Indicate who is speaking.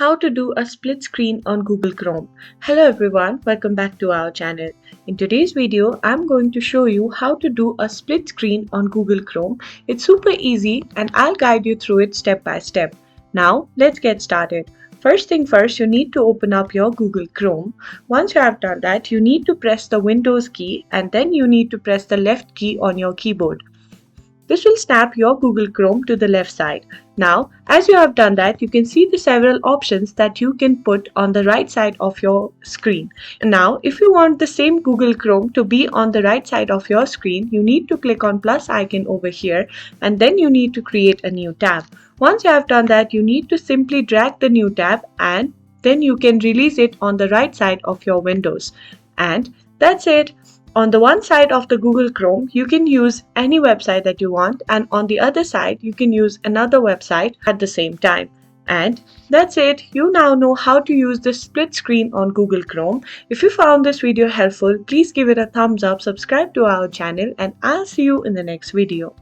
Speaker 1: How to do a split screen on Google Chrome. Hello everyone, welcome back to our channel. In today's video, I'm going to show you how to do a split screen on Google Chrome. It's super easy and I'll guide you through it step by step. Now, let's get started. First thing first, you need to open up your Google Chrome. Once you have done that, you need to press the Windows key and then you need to press the left key on your keyboard. This will snap your Google Chrome to the left side. Now, as you have done that, you can see the several options that you can put on the right side of your screen. Now, if you want the same Google Chrome to be on the right side of your screen, you need to click on plus icon over here and then you need to create a new tab. Once you have done that, you need to simply drag the new tab and then you can release it on the right side of your windows. And that's it. On the one side of the Google Chrome, you can use any website that you want, and on the other side, you can use another website at the same time. And that's it. You now know how to use the split screen on Google Chrome. If you found this video helpful, please give it a thumbs up, subscribe to our channel, and I'll see you in the next video.